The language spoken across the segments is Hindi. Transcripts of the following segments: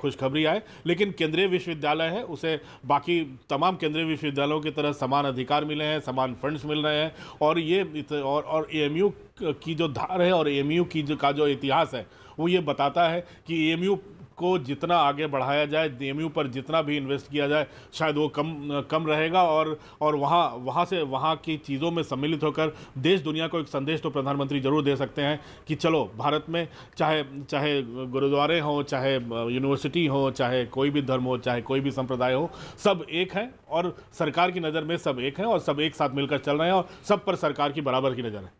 खुशखबरी आए, लेकिन केंद्रीय विश्वविद्यालय है, उसे बाकी तमाम केंद्रीय विश्वविद्यालयों की तरह समान अधिकार मिले हैं, समान फंड्स मिल रहे हैं। और ये और एएमयू की जो धार है और एएमयू की जो इतिहास है वो ये बताता है कि एएमयू को जितना आगे बढ़ाया जाए, एएमयू पर जितना भी इन्वेस्ट किया जाए, शायद वो कम रहेगा। और वहाँ की चीज़ों में सम्मिलित होकर देश दुनिया को एक संदेश तो प्रधानमंत्री जरूर दे सकते हैं कि चलो, भारत में चाहे गुरुद्वारे हों, चाहे यूनिवर्सिटी हो, चाहे कोई भी धर्म हो, चाहे कोई भी संप्रदाय हो, सब एक है और सरकार की नज़र में सब एक है और सब एक साथ मिलकर चल रहे हैं और सब पर सरकार की बराबर की नज़र है।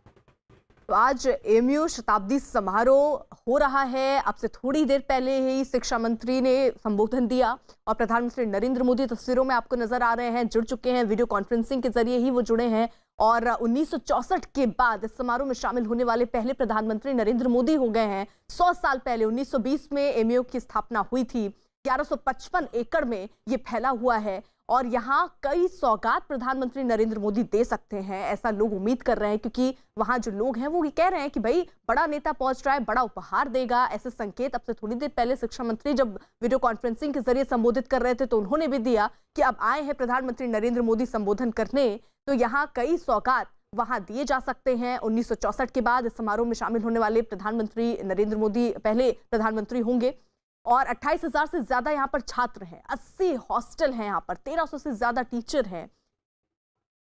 तो आज एएमयू शताब्दी समारोह हो रहा है। अब से थोड़ी देर पहले ही शिक्षा मंत्री ने संबोधन दिया और प्रधानमंत्री नरेंद्र मोदी तस्वीरों में आपको नजर आ रहे हैं, जुड़ चुके हैं, वीडियो कॉन्फ्रेंसिंग के जरिए ही वो जुड़े हैं। और 1964 के बाद इस समारोह में शामिल होने वाले पहले प्रधानमंत्री नरेंद्र मोदी हो गए हैं। 100 साल पहले 1920 में एएमयू की स्थापना हुई थी। 1155 एकड़ में ये फैला हुआ है और यहाँ कई सौगात प्रधानमंत्री नरेंद्र मोदी दे सकते हैं, ऐसा लोग उम्मीद कर रहे हैं, क्योंकि वहां जो लोग हैं वो ये कह रहे हैं कि भाई बड़ा नेता पहुंच रहा है, बड़ा उपहार देगा। ऐसे संकेत अब से थोड़ी देर पहले शिक्षा मंत्री जब वीडियो कॉन्फ्रेंसिंग के जरिए संबोधित कर रहे थे तो उन्होंने भी दिया कि अब आए हैं प्रधानमंत्री नरेंद्र मोदी संबोधन करने, तो यहाँ कई सौगात वहां दिए जा सकते हैं। 1964 के बाद इस समारोह में शामिल होने वाले प्रधानमंत्री नरेंद्र मोदी पहले प्रधानमंत्री होंगे। और 28,000 से ज्यादा यहाँ पर छात्र हैं, 80 हॉस्टल हैं यहाँ पर, 1300 से ज्यादा टीचर हैं,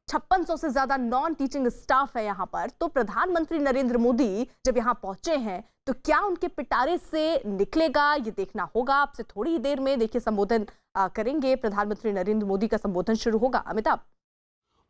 5600 से ज्यादा नॉन टीचिंग स्टाफ है यहाँ पर। तो प्रधानमंत्री नरेंद्र मोदी जब यहाँ पहुंचे हैं तो क्या उनके पिटारे से निकलेगा, ये देखना होगा। अब से थोड़ी देर में देखिए संबोधन करेंगे प्रधानमंत्री नरेंद्र मोदी का संबोधन शुरू होगा। अमिताभ,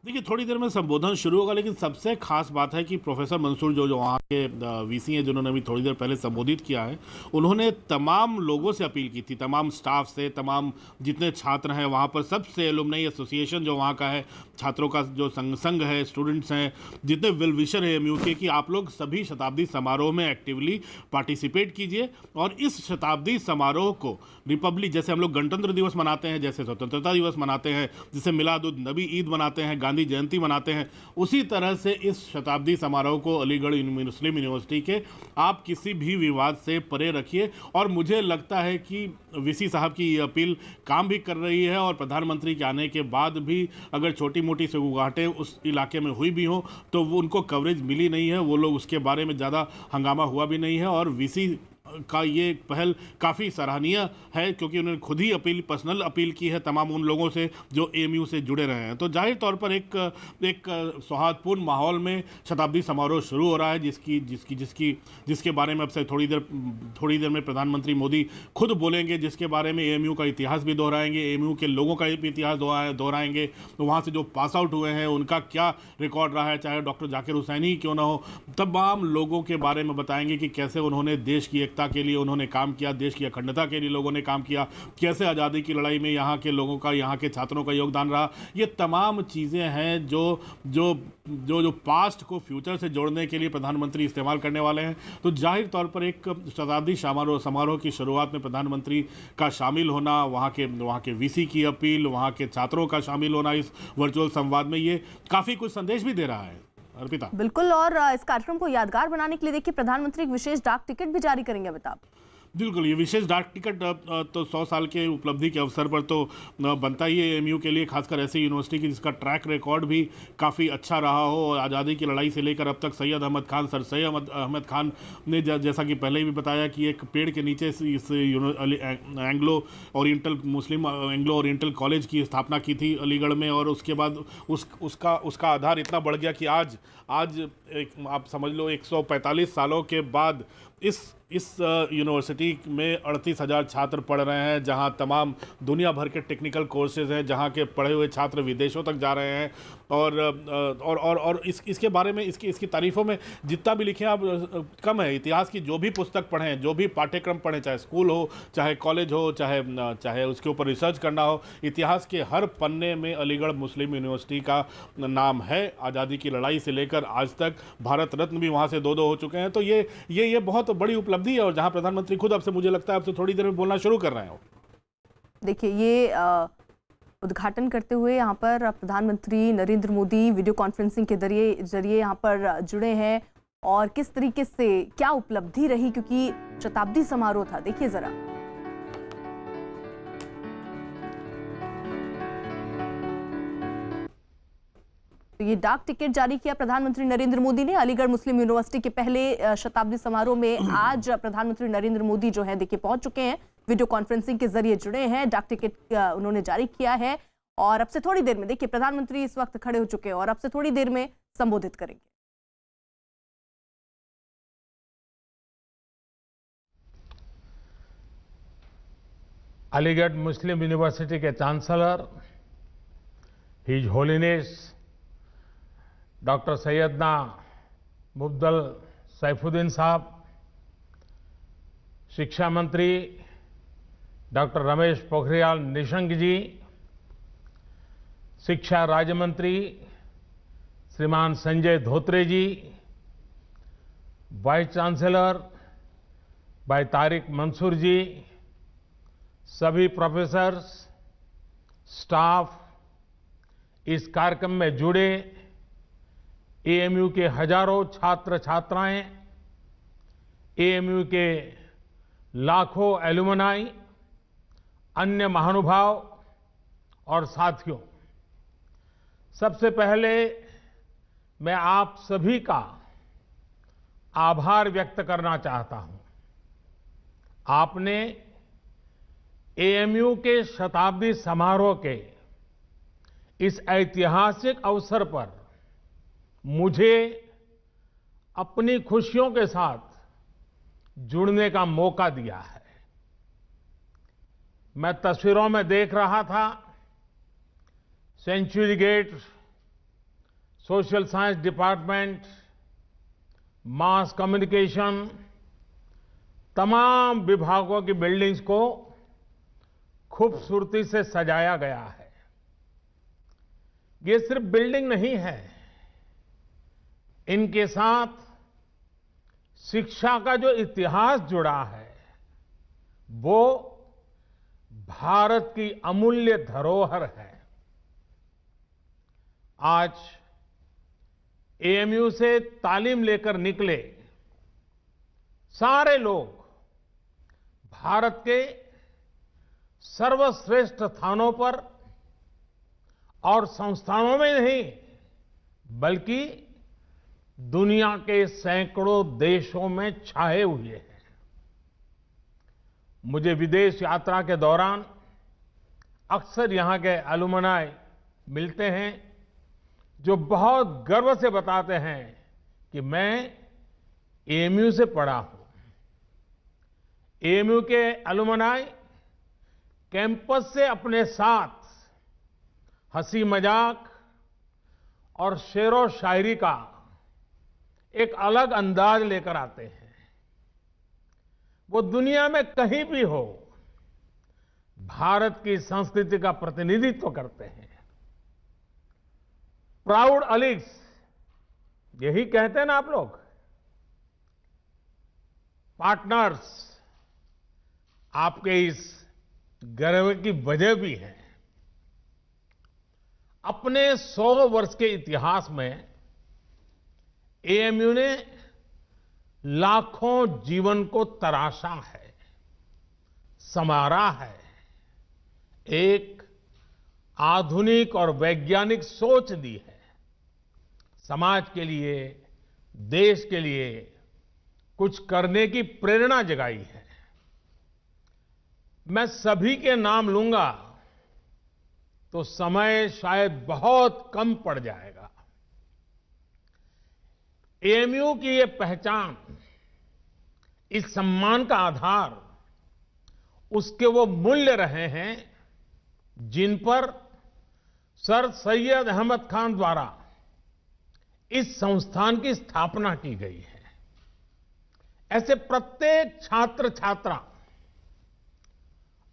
देखिए, थोड़ी देर में संबोधन शुरू होगा, लेकिन सबसे खास बात है कि प्रोफेसर मंसूर जो वहाँ के वीसी हैं, जिन्होंने अभी थोड़ी देर पहले संबोधित किया है, उन्होंने तमाम लोगों से अपील की थी, तमाम स्टाफ से, तमाम जितने छात्र हैं वहाँ पर, सबसे एलुमनी एसोसिएशन जो वहाँ का है, छात्रों का जो संघ है, स्टूडेंट्स हैं, जितने वेल विशर है एएमयू के, कि आप लोग सभी शताब्दी समारोह में एक्टिवली पार्टिसिपेट कीजिए। और इस शताब्दी समारोह को रिपब्लिक, जैसे हम लोग गणतंत्र दिवस मनाते हैं, जैसे स्वतंत्रता दिवस मनाते हैं, जैसे मिलाद उन नबी ईद मनाते हैं, गांधी जयंती मनाते हैं, उसी तरह से इस शताब्दी समारोह को अलीगढ़ मुस्लिम यूनिवर्सिटी के आप किसी भी विवाद से परे रखिए। और मुझे लगता है कि वीसी साहब की ये अपील काम भी कर रही है और प्रधानमंत्री के आने के बाद भी अगर छोटी मोटी से गुगाहटें उस इलाके में हुई भी हों तो वो उनको कवरेज मिली नहीं है, वो लोग उसके बारे में ज़्यादा हंगामा हुआ भी नहीं है। और वीसी का ये पहल काफ़ी सराहनीय है, क्योंकि उन्होंने खुद ही पर्सनल अपील की है तमाम उन लोगों से जो एएमयू से जुड़े रहे हैं। तो जाहिर तौर पर एक सौहार्दपूर्ण माहौल में शताब्दी समारोह शुरू हो रहा है, जिसके बारे में अब से थोड़ी देर में प्रधानमंत्री मोदी खुद बोलेंगे, जिसके बारे में एएमयू का इतिहास भी दोहराएंगे, एएमयू के लोगों का भी इतिहास दोहराएंगे, तो वहाँ से जो पास आउट हुए हैं उनका क्या रिकॉर्ड रहा है, चाहे डॉक्टर जाकिर हुसैनी ही क्यों ना हो, तमाम लोगों के बारे में बताएंगे कि कैसे उन्होंने देश की एकता के लिए उन्होंने काम किया, देश की अखंडता के लिए लोगों ने काम किया, कैसे आज़ादी की लड़ाई में यहाँ के लोगों का, यहाँ के छात्रों का योगदान रहा। ये तमाम चीज़ें हैं जो पास्ट को फ्यूचर से जोड़ने के लिए प्रधानमंत्री इस्तेमाल करने वाले हैं। तो जाहिर तौर पर एक शताब्दी समारोह की शुरुआत में प्रधानमंत्री का शामिल होना, वहाँ के वीसी की अपील, वहाँ के छात्रों का शामिल होना इस वर्चुअल संवाद में, ये काफ़ी कुछ संदेश भी दे रहा है। अर्पिता, बिल्कुल। और इस कार्यक्रम को यादगार बनाने के लिए देखिए प्रधानमंत्री एक विशेष डाक टिकट भी जारी करेंगे। अमिताभ, बिल्कुल, ये विशेष डाक टिकट तो 100 साल के उपलब्धि के अवसर पर तो बनता ही है एएमयू के लिए, खासकर ऐसी यूनिवर्सिटी की जिसका ट्रैक रिकॉर्ड भी काफ़ी अच्छा रहा हो। और आज़ादी की लड़ाई से लेकर अब तक सर सैयद अहमद खान ने जैसा कि पहले भी बताया कि एक पेड़ के नीचे इस एंग्लो ओरिएंटल कॉलेज की स्थापना की थी अलीगढ़ में, और उसके बाद उसका आधार इतना बढ़ गया कि आज आप समझ लो 145 सालों के बाद इस यूनिवर्सिटी में 38,000 छात्र पढ़ रहे हैं, जहां तमाम दुनिया भर के टेक्निकल कोर्सेज हैं, जहां के पढ़े हुए छात्र विदेशों तक जा रहे हैं। और इसके बारे में इसकी तारीफ़ों में जितना भी लिखें आप कम है। इतिहास की जो भी पुस्तक पढ़ें, जो भी पाठ्यक्रम पढ़ें, चाहे स्कूल हो, चाहे कॉलेज हो, चाहे उसके ऊपर रिसर्च करना हो, इतिहास के हर पन्ने में अलीगढ़ मुस्लिम यूनिवर्सिटी का नाम है। आज़ादी की लड़ाई से लेकर आज तक भारत रत्न भी वहाँ से 2 हो चुके हैं। तो ये बहुत बड़ी उपलब्धि है, और जहाँ प्रधानमंत्री खुद अब से मुझे लगता है अब से थोड़ी देर में बोलना शुरू कर रहे हैं। देखिए, ये उद्घाटन करते हुए यहाँ पर प्रधानमंत्री नरेंद्र मोदी वीडियो कॉन्फ्रेंसिंग के जरिए यहाँ पर जुड़े हैं, और किस तरीके से क्या उपलब्धि रही, क्योंकि शताब्दी समारोह था। देखिए जरा। तो ये डाक टिकट जारी किया प्रधानमंत्री नरेंद्र मोदी ने अलीगढ़ मुस्लिम यूनिवर्सिटी के पहले शताब्दी समारोह में। आज प्रधानमंत्री नरेंद्र मोदी जो है देखिए पहुंच चुके हैं, वीडियो कॉन्फ्रेंसिंग के जरिए जुड़े हैं, डाक टिकट उन्होंने जारी किया है और अब से थोड़ी देर में देखिए प्रधानमंत्री इस वक्त खड़े हो चुके हैं और अब से थोड़ी देर में संबोधित करेंगे। अलीगढ़ मुस्लिम यूनिवर्सिटी के chancellor his holiness doctor Syedna Mufaddal Saifuddin साहब, शिक्षा मंत्री डॉक्टर रमेश पोखरियाल निशंक जी, शिक्षा राज्य मंत्री श्रीमान संजय धोत्रे जी, वाइस चांसलर भाई तारिक मंसूर जी, सभी प्रोफेसर्स, स्टाफ, इस कार्यक्रम में जुड़े एएमयू के हजारों छात्र छात्राएं, एएमयू के लाखों एलुमनाई, अन्य महानुभाव और साथियों, सबसे पहले मैं आप सभी का आभार व्यक्त करना चाहता हूं। आपने एएमयू के शताब्दी समारोह के इस ऐतिहासिक अवसर पर मुझे अपनी खुशियों के साथ जुड़ने का मौका दिया है। मैं तस्वीरों में देख रहा था century gate, social science department, mass communication, तमाम विभागों की बिल्डिंग्स को खूबसूरती से सजाया गया है। ये सिर्फ बिल्डिंग नहीं है, इनके साथ शिक्षा का जो इतिहास जुड़ा है वो भारत की अमूल्य धरोहर है। आज एएमयू से तालीम लेकर निकले सारे लोग भारत के सर्वश्रेष्ठ स्थानों पर और संस्थानों में नहीं बल्कि दुनिया के सैकड़ों देशों में छाए हुए हैं। मुझे विदेश यात्रा के दौरान अक्सर यहां के एलुमनाई मिलते हैं जो बहुत गर्व से बताते हैं कि मैं एएमयू से पढ़ा हूं। एएमयू के एलुमनाई कैंपस से अपने साथ हंसी मजाक और शेरो शायरी का एक अलग अंदाज लेकर आते हैं। वो दुनिया में कहीं भी हो भारत की संस्कृति का प्रतिनिधित्व करते हैं। प्राउड अलीग्स, यही कहते हैं ना आप लोग, पार्टनर्स, आपके इस गर्व की वजह भी है। अपने 100 वर्ष के इतिहास में एएमयू ने लाखों जीवन को तराशा है, संवारा है, एक आधुनिक और वैज्ञानिक सोच दी है, समाज के लिए, देश के लिए कुछ करने की प्रेरणा जगाई है। मैं सभी के नाम लूंगा तो समय शायद बहुत कम पड़ जाएगा। एएमयू की ये पहचान, इस सम्मान का आधार उसके वो मूल्य रहे हैं जिन पर सर सैयद अहमद खान द्वारा इस संस्थान की स्थापना की गई है। ऐसे प्रत्येक छात्र छात्रा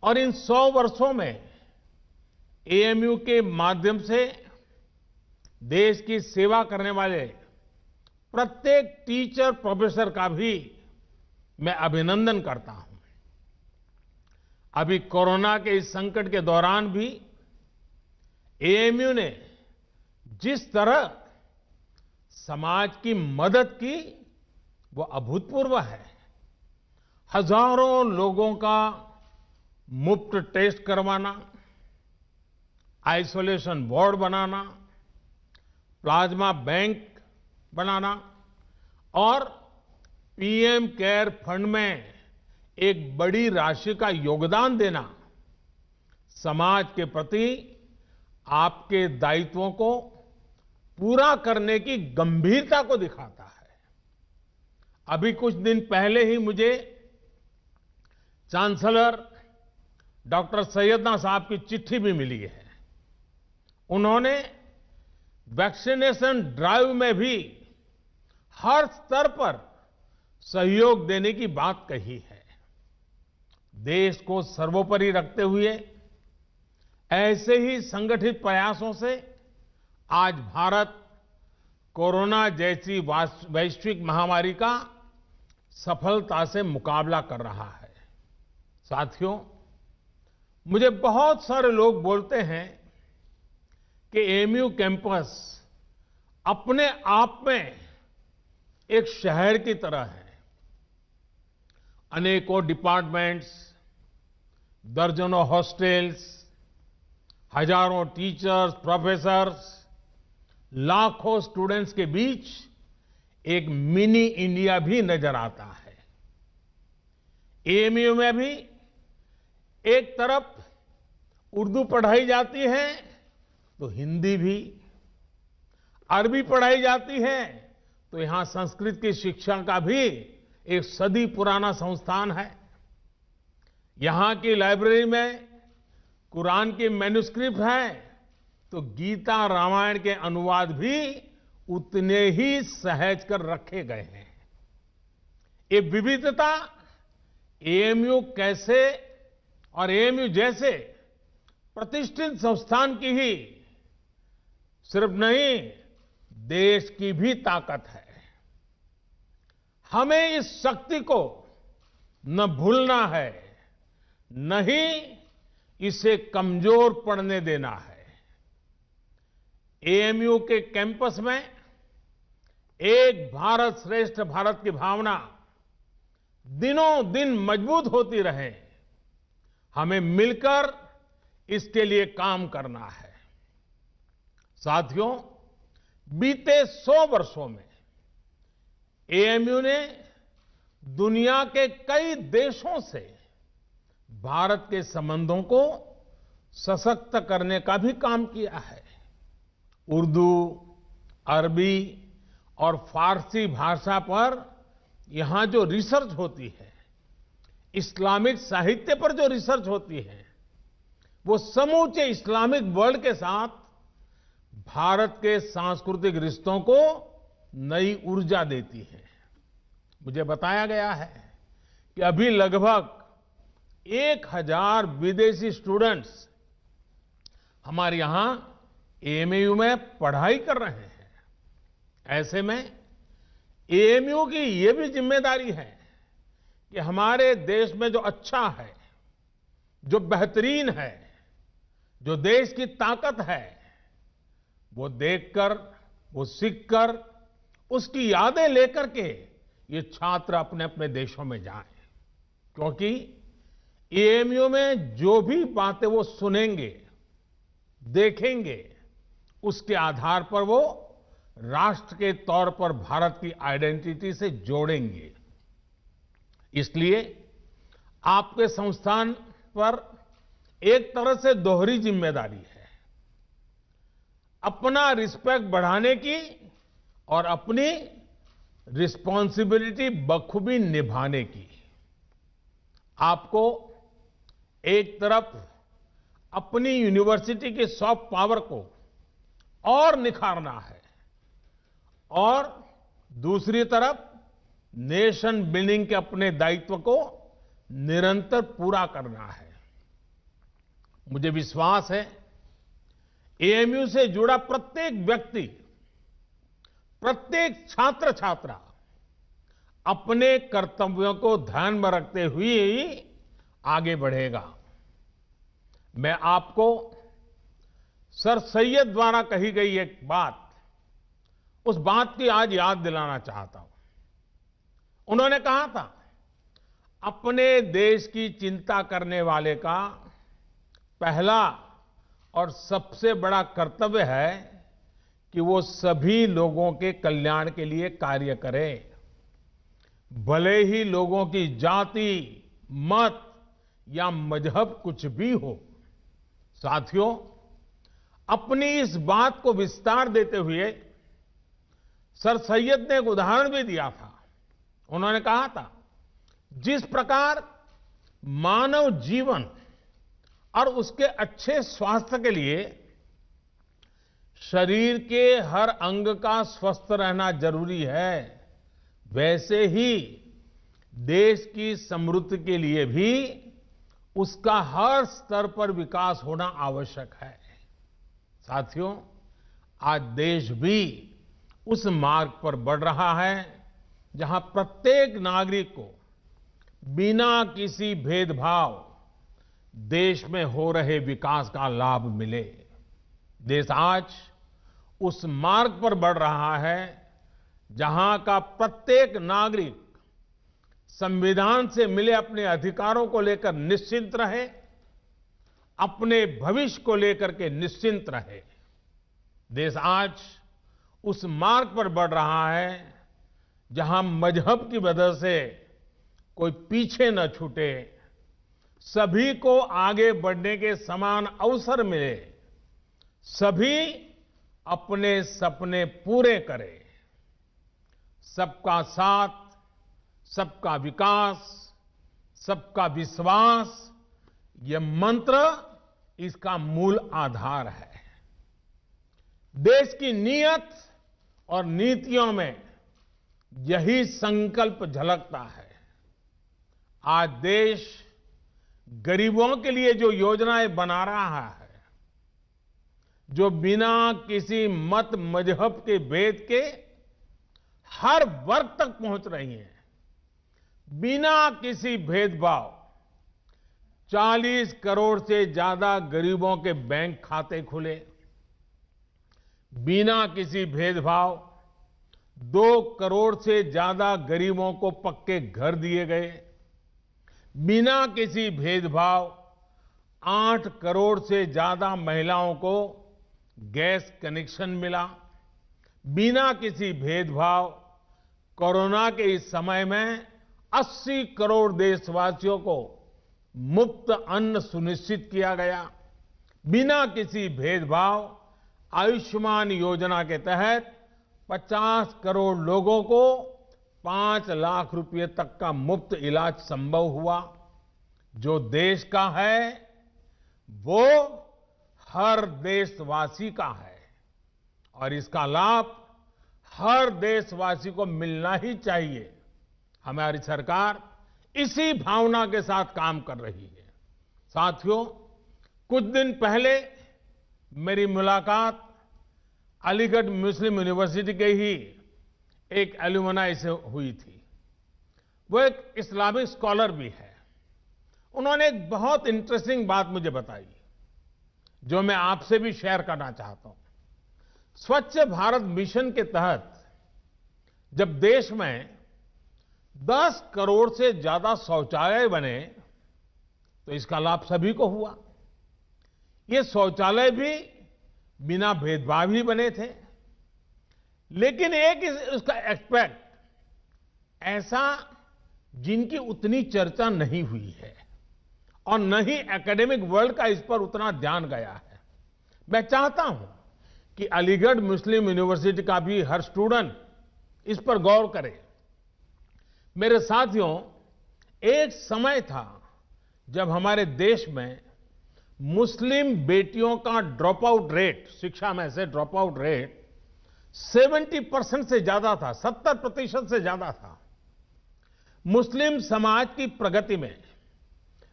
और इन 100 वर्षों में एएमयू के माध्यम से देश की सेवा करने वाले प्रत्येक टीचर प्रोफेसर का भी मैं अभिनंदन करता हूं। अभी कोरोना के इस संकट के दौरान भी एएमयू ने जिस तरह समाज की मदद की वो अभूतपूर्व है। हजारों लोगों का मुफ्त टेस्ट करवाना, आइसोलेशन वार्ड बनाना, प्लाज्मा बैंक बनाना और पीएम केयर फंड में एक बड़ी राशि का योगदान देना समाज के प्रति आपके दायित्वों को पूरा करने की गंभीरता को दिखाता है। अभी कुछ दिन पहले ही मुझे चांसलर डॉक्टर सैयदना साहब की चिट्ठी भी मिली है। उन्होंने वैक्सीनेशन ड्राइव में भी हर स्तर पर सहयोग देने की बात कही है। देश को सर्वोपरि रखते हुए ऐसे ही संगठित प्रयासों से आज भारत कोरोना जैसी वैश्विक महामारी का सफलता से मुकाबला कर रहा है। साथियों, मुझे बहुत सारे लोग बोलते हैं कि एएमयू कैंपस अपने आप में एक शहर की तरह है। अनेकों डिपार्टमेंट्स, दर्जनों हॉस्टल्स, हजारों टीचर्स, प्रोफेसर्स, लाखों स्टूडेंट्स के बीच एक मिनी इंडिया भी नजर आता है। एएमयू में भी एक तरफ उर्दू पढ़ाई जाती है तो हिंदी भी, अरबी पढ़ाई जाती है तो यहां संस्कृत की शिक्षा का भी एक सदी पुराना संस्थान है। यहां की लाइब्रेरी में कुरान की मैन्युस्क्रिप्ट है तो गीता रामायण के अनुवाद भी उतने ही सहज कर रखे गए हैं। ये विविधता एएमयू कैसे और एएमयू जैसे प्रतिष्ठित संस्थान की ही सिर्फ नहीं, देश की भी ताकत है। हमें इस शक्ति को न भूलना है, न ही इसे कमजोर पड़ने देना है। एएमयू के कैंपस में एक भारत श्रेष्ठ भारत की भावना दिनों दिन मजबूत होती रहे, हमें मिलकर इसके लिए काम करना है। साथियों, बीते 100 वर्षों में एएमयू ने दुनिया के कई देशों से भारत के संबंधों को सशक्त करने का भी काम किया है। उर्दू, अरबी और फारसी भाषा पर यहां जो रिसर्च होती है, इस्लामिक साहित्य पर जो रिसर्च होती है, वो समूचे इस्लामिक वर्ल्ड के साथ भारत के सांस्कृतिक रिश्तों को नई ऊर्जा देती है। मुझे बताया गया है कि अभी लगभग 1000 विदेशी स्टूडेंट्स हमारे यहां एएमयू में पढ़ाई कर रहे हैं। ऐसे में एएमयू की ये भी जिम्मेदारी है कि हमारे देश में जो अच्छा है, जो बेहतरीन है, जो देश की ताकत है, वो देखकर, वो सीखकर, उसकी यादें लेकर के ये छात्र अपने अपने देशों में जाएं। क्योंकि एएमयू में जो भी बातें वो सुनेंगे, देखेंगे, उसके आधार पर वो राष्ट्र के तौर पर भारत की आइडेंटिटी से जोड़ेंगे। इसलिए आपके संस्थान पर एक तरह से दोहरी जिम्मेदारी है, अपना रिस्पेक्ट बढ़ाने की और अपनी रिस्पॉन्सिबिलिटी बखूबी निभाने की। आपको एक तरफ अपनी यूनिवर्सिटी की सॉफ्ट पावर को और निखारना है और दूसरी तरफ नेशन बिल्डिंग के अपने दायित्व को निरंतर पूरा करना है। मुझे विश्वास है एएमयू से जुड़ा प्रत्येक व्यक्ति, प्रत्येक छात्र छात्रा अपने कर्तव्यों को ध्यान में रखते हुए ही आगे बढ़ेगा। मैं आपको सर सैयद द्वारा कही गई एक बात, उस बात की आज याद दिलाना चाहता हूं। उन्होंने कहा था, अपने देश की चिंता करने वाले का पहला और सबसे बड़ा कर्तव्य है कि वो सभी लोगों के कल्याण के लिए कार्य करे, भले ही लोगों की जाति, मत या मजहब कुछ भी हो। साथियों, अपनी इस बात को विस्तार देते हुए सर सैयद ने एक उदाहरण भी दिया था। उन्होंने कहा था, जिस प्रकार मानव जीवन और उसके अच्छे स्वास्थ्य के लिए शरीर के हर अंग का स्वस्थ रहना जरूरी है, वैसे ही देश की समृद्धि के लिए भी उसका हर स्तर पर विकास होना आवश्यक है। साथियों, आज देश भी उस मार्ग पर बढ़ रहा है जहां प्रत्येक नागरिक को बिना किसी भेदभाव देश में हो रहे विकास का लाभ मिले। देश आज उस मार्ग पर बढ़ रहा है जहां का प्रत्येक नागरिक संविधान से मिले अपने अधिकारों को लेकर निश्चिंत रहे, अपने भविष्य को लेकर के निश्चिंत रहे। देश आज उस मार्ग पर बढ़ रहा है जहां मजहब की वजह से कोई पीछे न छूटे, सभी को आगे बढ़ने के समान अवसर मिले, सभी अपने सपने पूरे करें। सबका साथ, सबका विकास, सबका विश्वास, यह मंत्र इसका मूल आधार है। देश की नीयत और नीतियों में यही संकल्प झलकता है। आज देश गरीबों के लिए जो योजनाएं बना रहा है, जो बिना किसी मत मजहब के भेद के हर वर्ग तक पहुंच रही हैं, बिना किसी भेदभाव 40 करोड़ से ज्यादा गरीबों के बैंक खाते खुले, बिना किसी भेदभाव 2 करोड़ से ज्यादा गरीबों को पक्के घर दिए गए, बिना किसी भेदभाव 8 करोड़ से ज्यादा महिलाओं को गैस कनेक्शन मिला, बिना किसी भेदभाव कोरोना के इस समय में 80 करोड़ देशवासियों को मुफ्त अन्न सुनिश्चित किया गया, बिना किसी भेदभाव आयुष्मान योजना के तहत 50 करोड़ लोगों को 5 लाख रुपए तक का मुफ्त इलाज संभव हुआ। जो देश का है वो हर देशवासी का है और इसका लाभ हर देशवासी को मिलना ही चाहिए। हमारी सरकार इसी भावना के साथ काम कर रही है। साथियों, कुछ दिन पहले मेरी मुलाकात अलीगढ़ मुस्लिम यूनिवर्सिटी के ही एक एल्यूमनाई से हुई थी। वो एक इस्लामिक स्कॉलर भी है। उन्होंने एक बहुत इंटरेस्टिंग बात मुझे बताई जो मैं आपसे भी शेयर करना चाहता हूं। स्वच्छ भारत मिशन के तहत जब देश में 10 करोड़ से ज्यादा शौचालय बने तो इसका लाभ सभी को हुआ। ये शौचालय भी बिना भेदभाव ही बने थे, लेकिन एक उसका एस्पेक्ट ऐसा जिनकी उतनी चर्चा नहीं हुई है और न ही एकेडमिक वर्ल्ड का इस पर उतना ध्यान गया है। मैं चाहता हूं कि अलीगढ़ मुस्लिम यूनिवर्सिटी का भी हर स्टूडेंट इस पर गौर करे। मेरे साथियों, एक समय था जब हमारे देश में मुस्लिम बेटियों का ड्रॉप आउट रेट, शिक्षा में से ड्रॉप आउट रेट 70% से ज्यादा था, 70% से ज्यादा था। मुस्लिम समाज की प्रगति में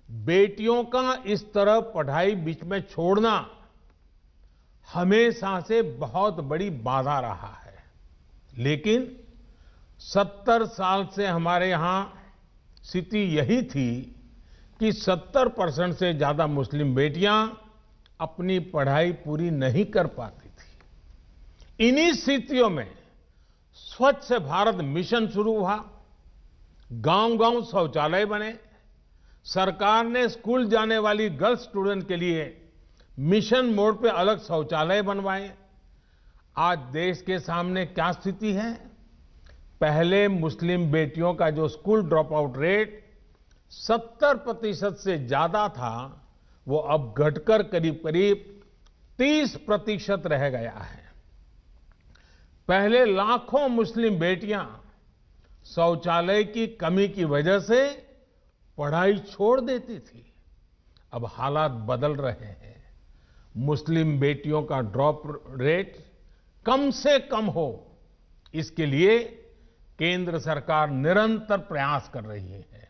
बेटियों का इस तरह पढ़ाई बीच में छोड़ना हमेशा से बहुत बड़ी बाधा रहा है। लेकिन 70 साल से हमारे यहां स्थिति यही थी कि 70% से ज्यादा मुस्लिम बेटियां अपनी पढ़ाई पूरी नहीं कर पाती थी। इन्हीं स्थितियों में स्वच्छ भारत मिशन शुरू हुआ, गांव-गांव शौचालय बने, सरकार ने स्कूल जाने वाली गर्ल्स स्टूडेंट के लिए मिशन मोड पे अलग शौचालय बनवाए। आज देश के सामने क्या स्थिति है? पहले मुस्लिम बेटियों का जो स्कूल ड्रॉप आउट रेट 70% से ज्यादा था, वो अब घटकर करीब करीब 30% रह गया है। पहले लाखों मुस्लिम बेटियां शौचालय की कमी की वजह से पढ़ाई छोड़ देती थी। अब हालात बदल रहे हैं। मुस्लिम बेटियों का ड्रॉप रेट कम से कम हो, इसके लिए केंद्र सरकार निरंतर प्रयास कर रही है।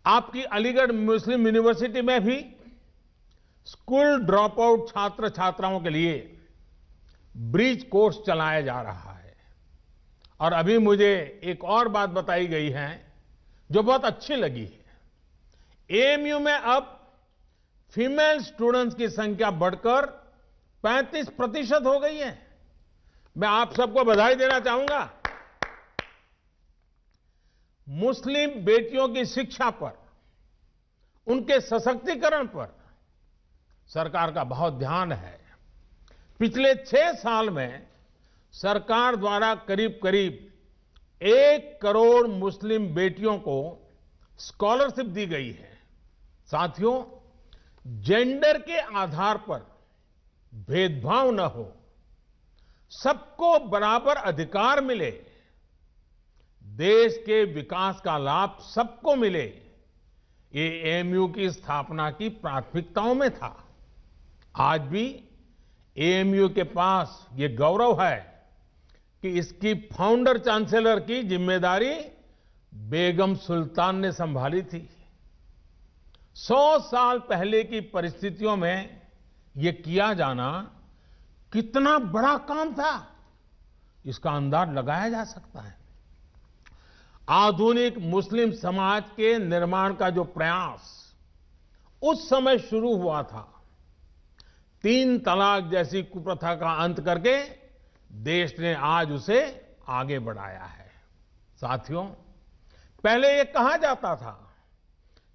आपकी अलीगढ़ मुस्लिम यूनिवर्सिटी में भी स्कूल ड्रॉप आउट छात्र छात्राओं के लिए ब्रिज कोर्स चलाया जा रहा है। और अभी मुझे एक और बात बताई गई है जो बहुत अच्छी लगी है। एएमयू में अब फीमेल स्टूडेंट्स की संख्या बढ़कर 35% हो गई है। मैं आप सबको बधाई देना चाहूंगा। मुस्लिम बेटियों की शिक्षा पर, उनके सशक्तिकरण पर सरकार का बहुत ध्यान है। पिछले 6 साल में सरकार द्वारा करीब करीब 1 करोड़ मुस्लिम बेटियों को स्कॉलरशिप दी गई है। साथियों, जेंडर के आधार पर भेदभाव न हो, सबको बराबर अधिकार मिले, देश के विकास का लाभ सबको मिले, ये एएमयू की स्थापना की प्राथमिकताओं में था। आज भी एएमयू के पास ये गौरव है कि इसकी फाउंडर चांसलर की जिम्मेदारी बेगम सुल्तान ने संभाली थी। 100 साल पहले की परिस्थितियों में ये किया जाना कितना बड़ा काम था, इसका अंदाज लगाया जा सकता है। आधुनिक मुस्लिम समाज के निर्माण का जो प्रयास उस समय शुरू हुआ था, 3 तलाक जैसी कुप्रथा का अंत करके देश ने आज उसे आगे बढ़ाया है। साथियों, पहले ये कहा जाता था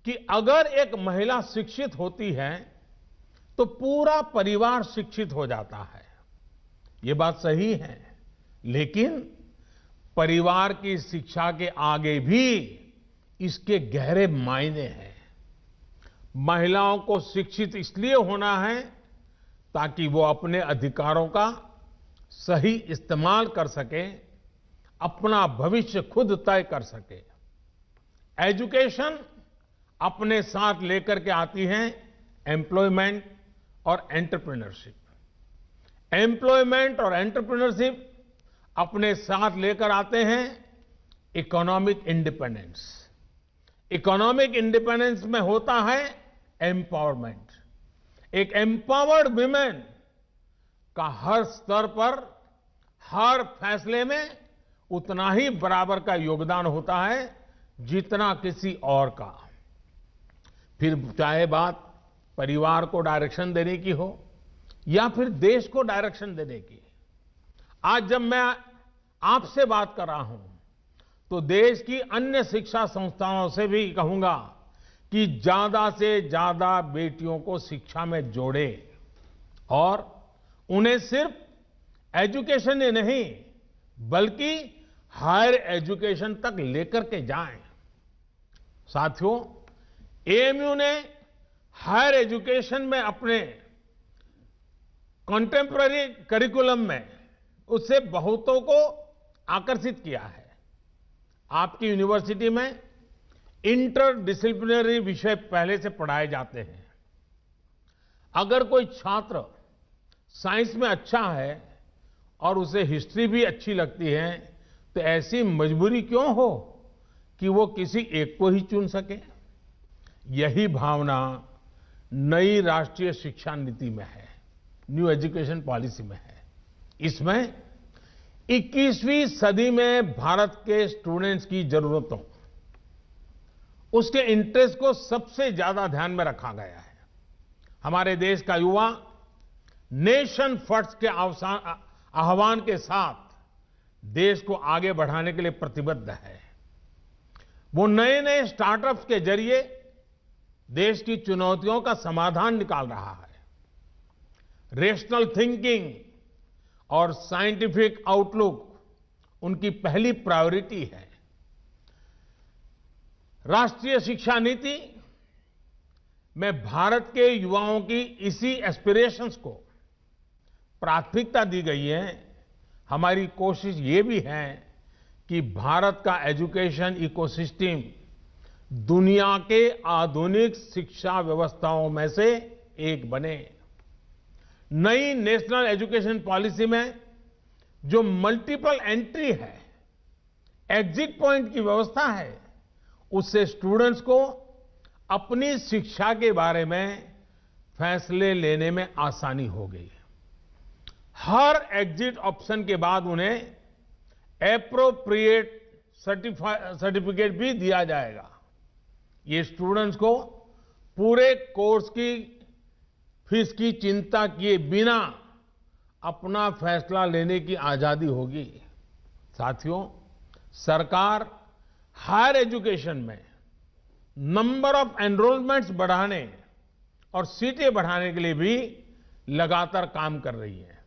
कि अगर एक महिला शिक्षित होती है तो पूरा परिवार शिक्षित हो जाता है। ये बात सही है, लेकिन परिवार की शिक्षा के आगे भी इसके गहरे मायने हैं। महिलाओं को शिक्षित इसलिए होना है ताकि वो अपने अधिकारों का सही इस्तेमाल कर सके, अपना भविष्य खुद तय कर सके। एजुकेशन अपने साथ लेकर के आती है एम्प्लॉयमेंट और एंटरप्रेन्योरशिप। एम्प्लॉयमेंट और एंटरप्रेन्योरशिप अपने साथ लेकर आते हैं इकोनॉमिक इंडिपेंडेंस। इकोनॉमिक इंडिपेंडेंस में होता है एम्पावरमेंट। एक एम्पावर्ड वुमेन का हर स्तर पर, हर फैसले में उतना ही बराबर का योगदान होता है जितना किसी और का। फिर चाहे बात परिवार को डायरेक्शन देने की हो या फिर देश को डायरेक्शन देने की। आज जब मैं आपसे बात कर रहा हूं तो देश की अन्य शिक्षा संस्थाओं से भी कहूंगा कि ज्यादा से ज्यादा बेटियों को शिक्षा में जोड़े और उन्हें सिर्फ एजुकेशन ही नहीं बल्कि हायर एजुकेशन तक लेकर के जाएं। साथियों, एएमयू ने हायर एजुकेशन में अपने कंटेम्पररी करिकुलम में उससे बहुतों को आकर्षित किया है। आपकी यूनिवर्सिटी में इंटर डिसिप्लिनरी विषय पहले से पढ़ाए जाते हैं। अगर कोई छात्र साइंस में अच्छा है और उसे हिस्ट्री भी अच्छी लगती है तो ऐसी मजबूरी क्यों हो कि वो किसी एक को ही चुन सके। यही भावना नई राष्ट्रीय शिक्षा नीति में है, न्यू एजुकेशन पॉलिसी में है। इसमें 21वीं सदी में भारत के स्टूडेंट्स की जरूरतों, उसके इंटरेस्ट को सबसे ज्यादा ध्यान में रखा गया है। हमारे देश का युवा नेशन फर्स्ट के आह्वान के साथ देश को आगे बढ़ाने के लिए प्रतिबद्ध है। वो नए नए स्टार्टअप्स के जरिए देश की चुनौतियों का समाधान निकाल रहा है। रेशनल थिंकिंग और साइंटिफिक आउटलुक उनकी पहली प्रायोरिटी है। राष्ट्रीय शिक्षा नीति में भारत के युवाओं की इसी एस्पिरेशंस को प्राथमिकता दी गई है। हमारी कोशिश ये भी है कि भारत का एजुकेशन इकोसिस्टम दुनिया के आधुनिक शिक्षा व्यवस्थाओं में से एक बने। नई नेशनल एजुकेशन पॉलिसी में जो मल्टीपल एंट्री है, एग्जिट पॉइंट की व्यवस्था है, उससे स्टूडेंट्स को अपनी शिक्षा के बारे में फैसले लेने में आसानी हो गई। हर एग्जिट ऑप्शन के बाद उन्हें एप्रोप्रिएट सर्टिफिकेट भी दिया जाएगा। ये स्टूडेंट्स को पूरे कोर्स की फीस की चिंता किए बिना अपना फैसला लेने की आजादी होगी। साथियों, सरकार हायर एजुकेशन में नंबर ऑफ एनरोलमेंट्स बढ़ाने और सीटें बढ़ाने के लिए भी लगातार काम कर रही है।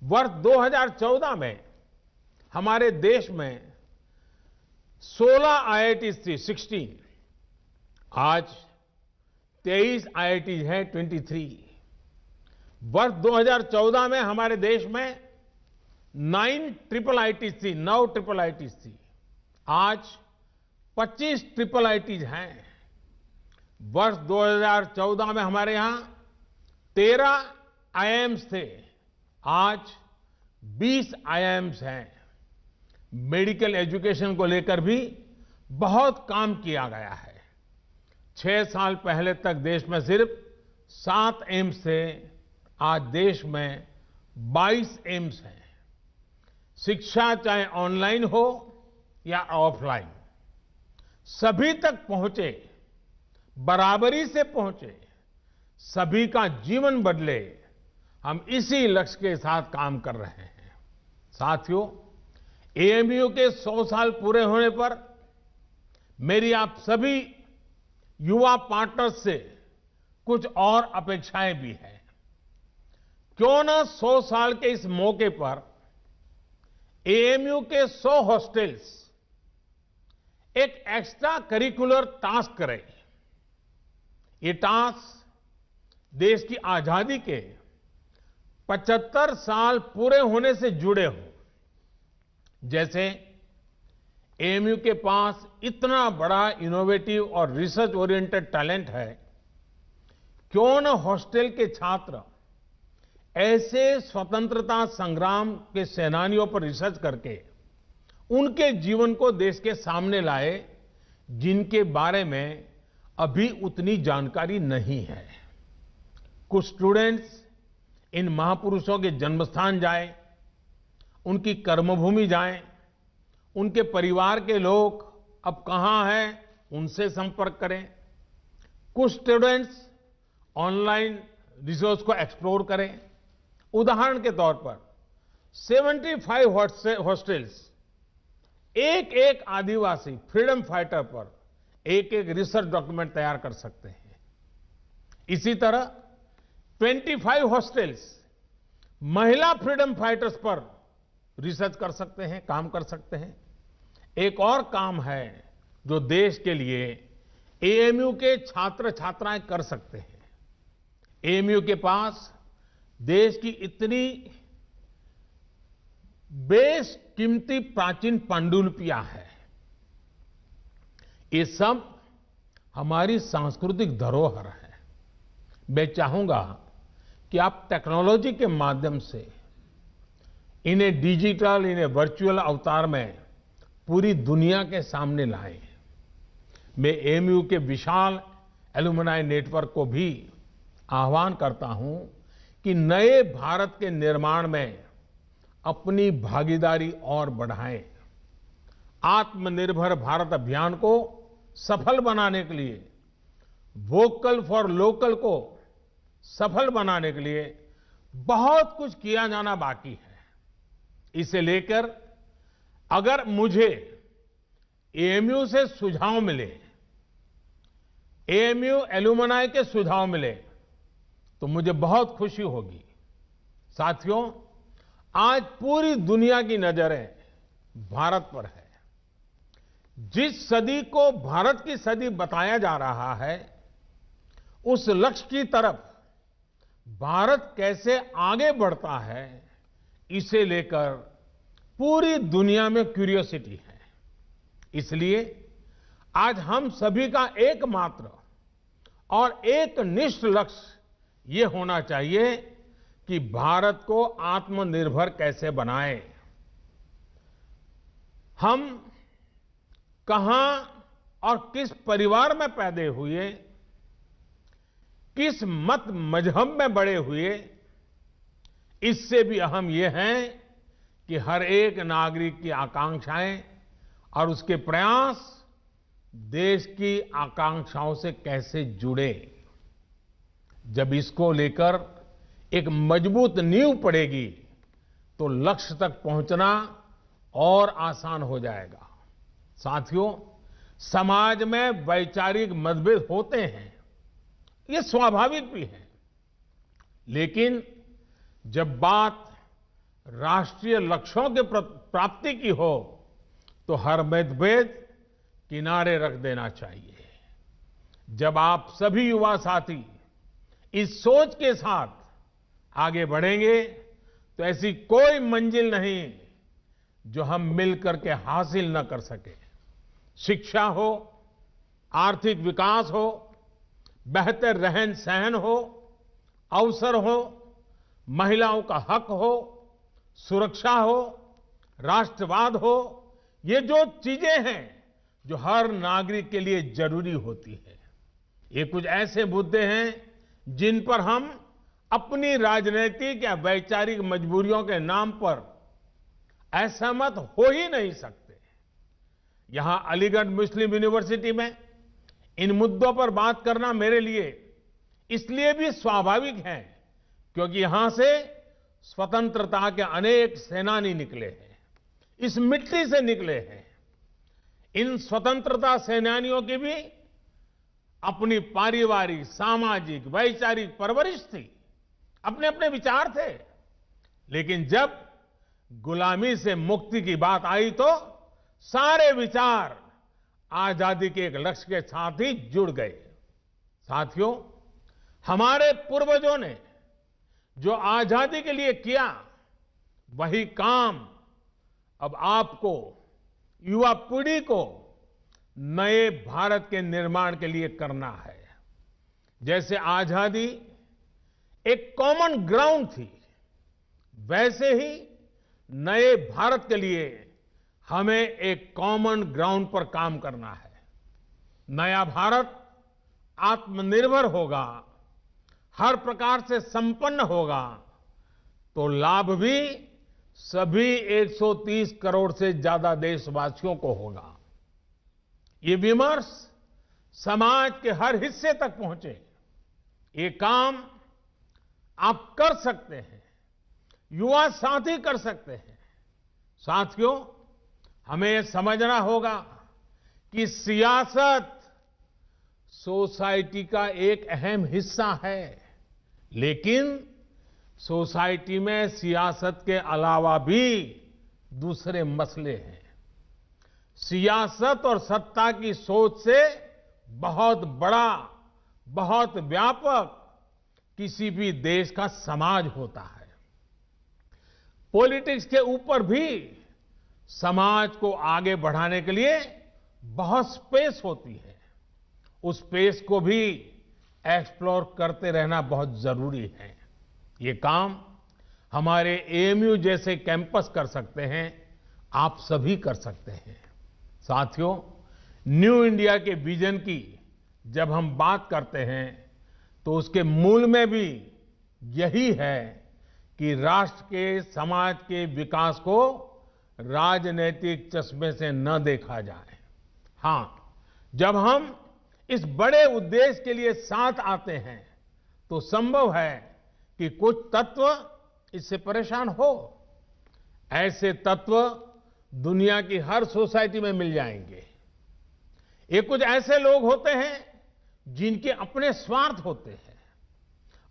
वर्ष 2014 में हमारे देश में 16 आईआईटीज थी, 16। आज 23 आईआईटीज हैं, 23। वर्ष 2014 में हमारे देश में 9 ट्रिपल आईटीज थी, 9 ट्रिपल आईटीज थी। आज 25 ट्रिपल आईटीज हैं। वर्ष 2014 में हमारे यहां 13 आईआईएम्स थे, आज 20 आईआईएम्स हैं। मेडिकल एजुकेशन को लेकर भी बहुत काम किया गया है। 6 साल पहले तक देश में सिर्फ 7 एम्स थे, आज देश में 22 एम्स हैं। शिक्षा चाहे ऑनलाइन हो या ऑफलाइन, सभी तक पहुंचे, बराबरी से पहुंचे, सभी का जीवन बदले, हम इसी लक्ष्य के साथ काम कर रहे हैं। साथियों, एएमयू के 100 साल पूरे होने पर मेरी आप सभी युवा पार्टनर्स से कुछ और अपेक्षाएं भी हैं। क्यों ना 100 साल के इस मौके पर एएमयू के 100 हॉस्टल्स एक एक्स्ट्रा करिकुलर टास्क करें। ये टास्क देश की आजादी के 75 साल पूरे होने से जुड़े हों। जैसे एएमयू के पास इतना बड़ा इनोवेटिव और रिसर्च ओरिएंटेड टैलेंट है, क्यों न हॉस्टल के छात्र ऐसे स्वतंत्रता संग्राम के सेनानियों पर रिसर्च करके उनके जीवन को देश के सामने लाए, जिनके बारे में अभी उतनी जानकारी नहीं है। कुछ स्टूडेंट्स इन महापुरुषों के जन्मस्थान जाएं, उनकी कर्मभूमि जाएं, उनके परिवार के लोग अब कहां हैं, उनसे संपर्क करें। कुछ स्टूडेंट्स ऑनलाइन रिसोर्स को एक्सप्लोर करें। उदाहरण के तौर पर 75 हॉस्टल्स एक एक आदिवासी फ्रीडम फाइटर पर एक एक रिसर्च डॉक्यूमेंट तैयार कर सकते हैं। इसी तरह 25 हॉस्टल्स महिला फ्रीडम फाइटर्स पर रिसर्च कर सकते हैं, काम कर सकते हैं। एक और काम है जो देश के लिए एएमयू के छात्र छात्राएं कर सकते हैं। एएमयू के पास देश की इतनी बेशकीमती प्राचीन पांडुलिपियां हैं। ये सब हमारी सांस्कृतिक धरोहर है। मैं चाहूंगा कि आप टेक्नोलॉजी के माध्यम से इन्हें डिजिटल, इन्हें वर्चुअल अवतार में पूरी दुनिया के सामने लाएं। मैं एएमयू के विशाल एलुमनाई नेटवर्क को भी आह्वान करता हूं कि नए भारत के निर्माण में अपनी भागीदारी और बढ़ाएं। आत्मनिर्भर भारत अभियान को सफल बनाने के लिए, वोकल फॉर लोकल को सफल बनाने के लिए बहुत कुछ किया जाना बाकी है। इसे लेकर अगर मुझे एएमयू से सुझाव मिले, एएमयू एलुमनाई के सुझाव मिले, तो मुझे बहुत खुशी होगी। साथियों, आज पूरी दुनिया की नजरें भारत पर है। जिस सदी को भारत की सदी बताया जा रहा है, उस लक्ष्य की तरफ भारत कैसे आगे बढ़ता है, इसे लेकर पूरी दुनिया में क्यूरियोसिटी है। इसलिए आज हम सभी का एकमात्र और एक निष्ठ लक्ष्य ये होना चाहिए कि भारत को आत्मनिर्भर कैसे बनाएं। हम कहां और किस परिवार में पैदा हुए, किस मत मजहब में बड़े हुए, इससे भी अहम यह है कि हर एक नागरिक की आकांक्षाएं और उसके प्रयास देश की आकांक्षाओं से कैसे जुड़े। जब इसको लेकर एक मजबूत नींव पड़ेगी तो लक्ष्य तक पहुंचना और आसान हो जाएगा। साथियों, समाज में वैचारिक मतभेद होते हैं, ये स्वाभाविक भी है, लेकिन जब बात राष्ट्रीय लक्ष्यों के प्राप्ति की हो तो हर मतभेद किनारे रख देना चाहिए। जब आप सभी युवा साथी इस सोच के साथ आगे बढ़ेंगे तो ऐसी कोई मंजिल नहीं जो हम मिलकर के हासिल न कर सके। शिक्षा हो, आर्थिक विकास हो, बेहतर रहन सहन हो, अवसर हो, महिलाओं का हक हो, सुरक्षा हो, राष्ट्रवाद हो, ये जो चीजें हैं जो हर नागरिक के लिए जरूरी होती है, ये कुछ ऐसे मुद्दे हैं जिन पर हम अपनी राजनीतिक या वैचारिक मजबूरियों के नाम पर असहमत हो ही नहीं सकते। यहां अलीगढ़ मुस्लिम यूनिवर्सिटी में इन मुद्दों पर बात करना मेरे लिए इसलिए भी स्वाभाविक है क्योंकि यहां से स्वतंत्रता के अनेक सेनानी निकले हैं, इस मिट्टी से निकले हैं। इन स्वतंत्रता सेनानियों की भी अपनी पारिवारिक, सामाजिक, वैचारिक परवरिश थी, अपने अपने विचार थे, लेकिन जब गुलामी से मुक्ति की बात आई तो सारे विचार आजादी के एक लक्ष्य के साथ ही जुड़ गए। साथियों, हमारे पूर्वजों ने जो आजादी के लिए किया, वही काम अब आपको, युवा पीढ़ी को नए भारत के निर्माण के लिए करना है। जैसे आजादी एक कॉमन ग्राउंड थी, वैसे ही नए भारत के लिए हमें एक कॉमन ग्राउंड पर काम करना है। नया भारत आत्मनिर्भर होगा, हर प्रकार से संपन्न होगा, तो लाभ भी सभी 130 करोड़ से ज्यादा देशवासियों को होगा। ये विमर्श समाज के हर हिस्से तक पहुंचे, ये काम आप कर सकते हैं, युवा साथी कर सकते हैं। साथियों, हमें यह समझना होगा कि सियासत सोसाइटी का एक अहम हिस्सा है, लेकिन सोसाइटी में सियासत के अलावा भी दूसरे मसले हैं। सियासत और सत्ता की सोच से बहुत बड़ा, बहुत व्यापक किसी भी देश का समाज होता है। पॉलिटिक्स के ऊपर भी समाज को आगे बढ़ाने के लिए बहुत स्पेस होती है। उस स्पेस को भी एक्सप्लोर करते रहना बहुत जरूरी है। ये काम हमारे एएमयू जैसे कैंपस कर सकते हैं, आप सभी कर सकते हैं। साथियों, न्यू इंडिया के विजन की जब हम बात करते हैं तो उसके मूल में भी यही है कि राष्ट्र के, समाज के विकास को राजनीतिक चश्मे से न देखा जाए। हां, जब हम इस बड़े उद्देश्य के लिए साथ आते हैं तो संभव है कि कुछ तत्व इससे परेशान हो। ऐसे तत्व दुनिया की हर सोसाइटी में मिल जाएंगे। ये कुछ ऐसे लोग होते हैं जिनके अपने स्वार्थ होते हैं।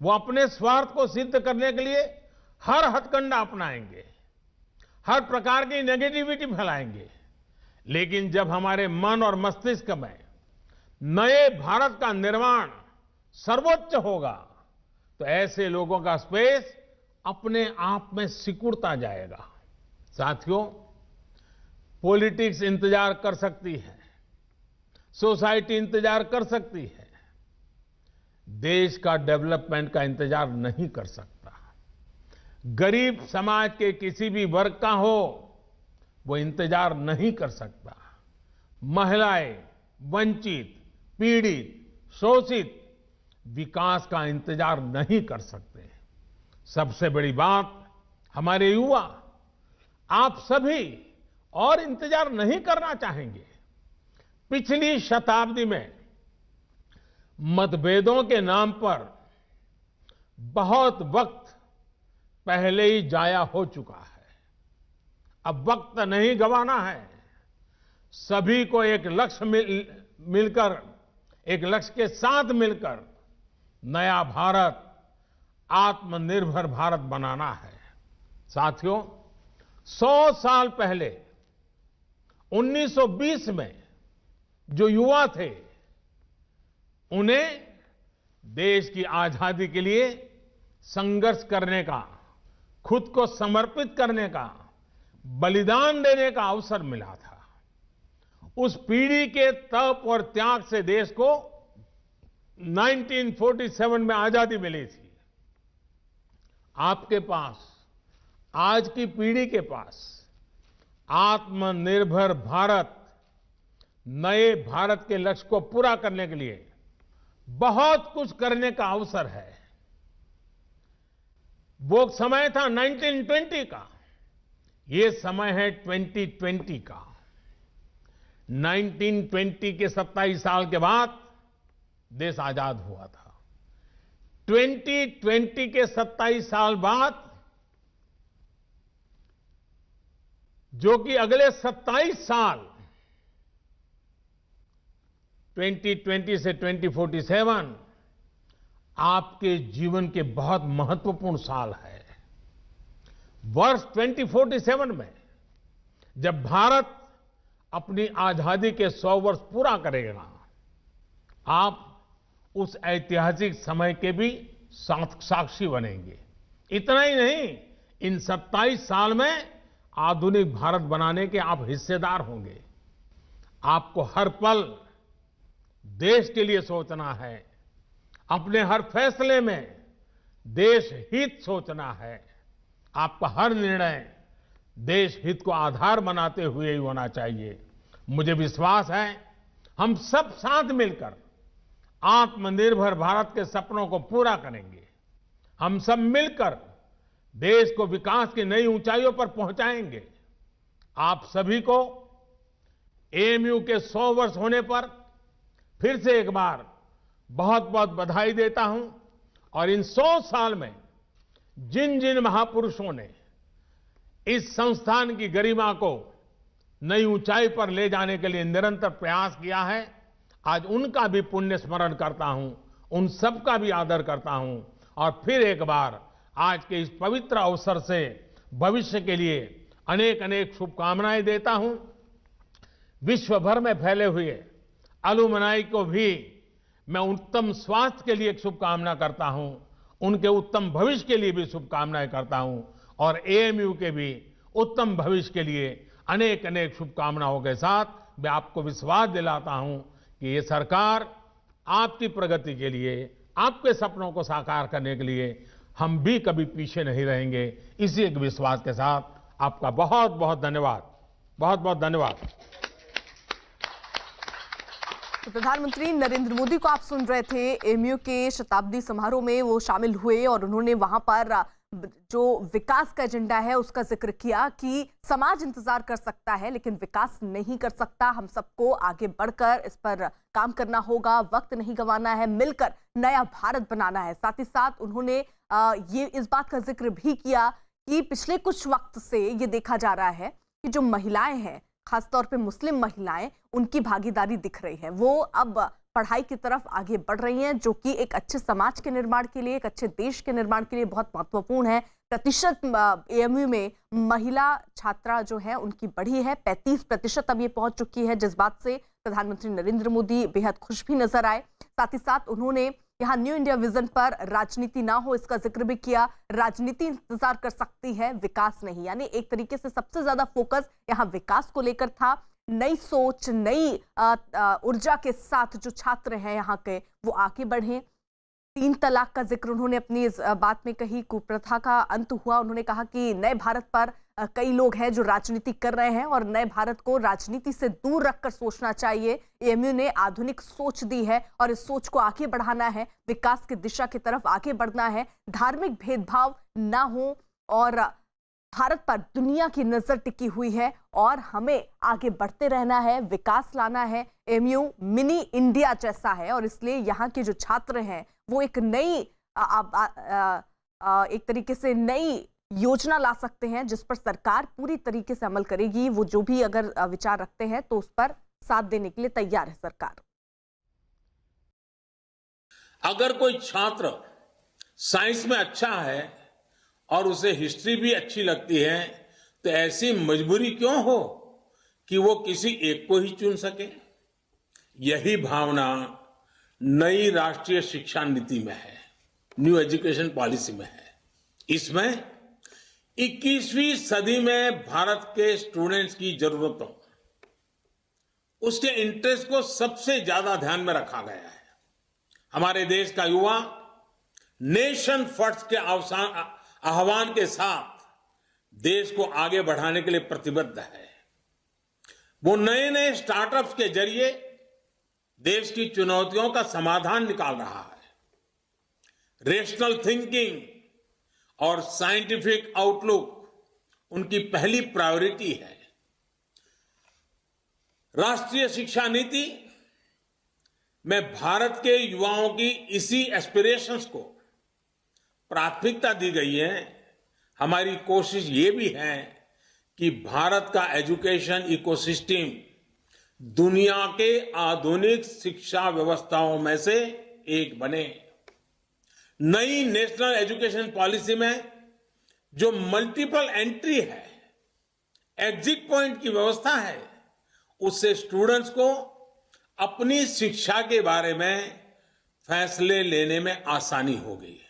वो अपने स्वार्थ को सिद्ध करने के लिए हर हथकंडा अपनाएंगे, हर प्रकार की नेगेटिविटी फैलाएंगे, लेकिन जब हमारे मन और मस्तिष्क में नए भारत का निर्माण सर्वोच्च होगा तो ऐसे लोगों का स्पेस अपने आप में सिकुड़ता जाएगा। साथियों, पॉलिटिक्स इंतजार कर सकती है, सोसाइटी इंतजार कर सकती है, देश का डेवलपमेंट का इंतजार नहीं कर सकता। गरीब समाज के किसी भी वर्ग का हो वो इंतजार नहीं कर सकता। महिलाएं, वंचित, पीड़ित, शोषित विकास का इंतजार नहीं कर सकते। सबसे बड़ी बात, हमारे युवा, आप सभी और इंतजार नहीं करना चाहेंगे। पिछली शताब्दी में मतभेदों के नाम पर बहुत वक्त पहले ही जाया हो चुका है। अब वक्त नहीं गंवाना है। सभी को एक लक्ष्य मिलकर, एक लक्ष्य के साथ मिलकर नया भारत, आत्मनिर्भर भारत बनाना है। साथियों, 100 साल पहले 1920 में जो युवा थे, उन्हें देश की आजादी के लिए संघर्ष करने का, खुद को समर्पित करने का, बलिदान देने का अवसर मिला था। उस पीढ़ी के तप और त्याग से देश को 1947 में आजादी मिली थी। आपके पास, आज की पीढ़ी के पास आत्मनिर्भर भारत, नए भारत के लक्ष्य को पूरा करने के लिए बहुत कुछ करने का अवसर है। वो समय था 1920 का, ये समय है 2020 का। 1920 के 27 साल के बाद देश आजाद हुआ था। 2020 के 27 साल बाद, जो कि अगले 27 साल 2020 से 2047 आपके जीवन के बहुत महत्वपूर्ण साल है। वर्ष 2047 में जब भारत अपनी आजादी के 100 वर्ष पूरा करेगा, आप उस ऐतिहासिक समय के भी साक्षी बनेंगे। इतना ही नहीं, इन 27 साल में आधुनिक भारत बनाने के आप हिस्सेदार होंगे। आपको हर पल देश के लिए सोचना है, अपने हर फैसले में देश हित सोचना है। आपका हर निर्णय देश हित को आधार बनाते हुए ही होना चाहिए। मुझे विश्वास है, हम सब साथ मिलकर आत्मनिर्भर भारत के सपनों को पूरा करेंगे। हम सब मिलकर देश को विकास की नई ऊंचाइयों पर पहुंचाएंगे। आप सभी को एएमयू के 100 वर्ष होने पर फिर से एक बार बहुत बहुत बधाई देता हूं। और इन 100 साल में जिन जिन महापुरुषों ने इस संस्थान की गरिमा को नई ऊंचाई पर ले जाने के लिए निरंतर प्रयास किया है, आज उनका भी पुण्य स्मरण करता हूं, उन सबका भी आदर करता हूं। और फिर एक बार आज के इस पवित्र अवसर से भविष्य के लिए अनेक अनेक शुभकामनाएं देता हूं। विश्व भर में फैले हुए अलुमनाई को भी मैं उत्तम स्वास्थ्य के लिए एक शुभकामना करता हूं, उनके उत्तम भविष्य के लिए भी शुभकामनाएं करता हूं। और एएमयू के भी उत्तम भविष्य के लिए अनेक अनेक शुभकामनाओं के साथ मैं आपको विश्वास दिलाता हूं कि ये सरकार आपकी प्रगति के लिए, आपके सपनों को साकार करने के लिए हम भी कभी पीछे नहीं रहेंगे। इसी एक विश्वास के साथ आपका बहुत बहुत धन्यवाद, बहुत बहुत धन्यवाद। तो प्रधानमंत्री नरेंद्र मोदी को आप सुन रहे थे। एएमयू के शताब्दी समारोह में वो शामिल हुए और उन्होंने वहां पर जो विकास का एजेंडा है उसका जिक्र किया कि समाज इंतजार कर सकता है लेकिन विकास नहीं कर सकता। हम सबको आगे बढ़कर इस पर काम करना होगा, वक्त नहीं गंवाना है, मिलकर नया भारत बनाना है। साथ ही साथ उन्होंने ये इस बात का जिक्र भी किया कि पिछले कुछ वक्त से ये देखा जा रहा है कि जो महिलाएं हैं, खासतौर पे मुस्लिम महिलाएं, उनकी भागीदारी दिख रही है। वो अब पढ़ाई की तरफ आगे बढ़ रही हैं, जो कि एक अच्छे समाज के निर्माण के लिए, एक अच्छे देश के निर्माण के लिए बहुत महत्वपूर्ण है। प्रतिशत एएमयू में महिला छात्रा जो है उनकी बढ़ी है, 35% अब ये पहुंच चुकी है, जिस बात से प्रधानमंत्री नरेंद्र मोदी बेहद खुश भी नजर आए। साथ ही साथ उन्होंने यहाँ न्यू इंडिया विजन पर राजनीति ना हो इसका जिक्र भी किया। राजनीति इंतजार कर सकती है, विकास नहीं, यानी एक तरीके से सबसे ज्यादा फोकस यहाँ विकास को लेकर था। नई सोच, नई ऊर्जा के साथ जो छात्र हैं यहाँ के वो आगे बढ़े। 3 तलाक का जिक्र उन्होंने अपनी इस बात में कही, कुप्रथा का अंत हुआ। उन्होंने कहा कि नए भारत पर कई लोग हैं जो राजनीति कर रहे हैं और नए भारत को राजनीति से दूर रखकर सोचना चाहिए। एएमयू ने आधुनिक सोच दी है और इस सोच को आगे बढ़ाना है, विकास की दिशा की तरफ आगे बढ़ना है। धार्मिक भेदभाव ना हो और भारत पर दुनिया की नजर टिकी हुई है और हमें आगे बढ़ते रहना है, विकास लाना है। एएमयू मिनी इंडिया जैसा है और इसलिए यहाँ के जो छात्र हैं वो एक नई एक तरीके से नई योजना ला सकते हैं, जिस पर सरकार पूरी तरीके से अमल करेगी। वो जो भी अगर विचार रखते हैं तो उस पर साथ देने के लिए तैयार है सरकार। अगर कोई छात्र साइंस में अच्छा है और उसे हिस्ट्री भी अच्छी लगती है तो ऐसी मजबूरी क्यों हो कि वो किसी एक को ही चुन सके। यही भावना नई राष्ट्रीय शिक्षा नीति में है, न्यू एजुकेशन पॉलिसी में है। इसमें 21वीं सदी में भारत के स्टूडेंट्स की जरूरतों, उसके इंटरेस्ट को सबसे ज्यादा ध्यान में रखा गया है। हमारे देश का युवा नेशन फर्स्ट के आह्वान के साथ देश को आगे बढ़ाने के लिए प्रतिबद्ध है। वो नए नए स्टार्टअप्स के जरिए देश की चुनौतियों का समाधान निकाल रहा है। रेशनल थिंकिंग और साइंटिफिक आउटलुक उनकी पहली प्रायोरिटी है। राष्ट्रीय शिक्षा नीति में भारत के युवाओं की इसी एस्पिरेशंस को प्राथमिकता दी गई है। हमारी कोशिश ये भी है कि भारत का एजुकेशन इकोसिस्टम दुनिया के आधुनिक शिक्षा व्यवस्थाओं में से एक बने। नई नेशनल एजुकेशन पॉलिसी में जो मल्टीपल एंट्री है, एग्जिट पॉइंट की व्यवस्था है, उससे स्टूडेंट्स को अपनी शिक्षा के बारे में फैसले लेने में आसानी हो गई है।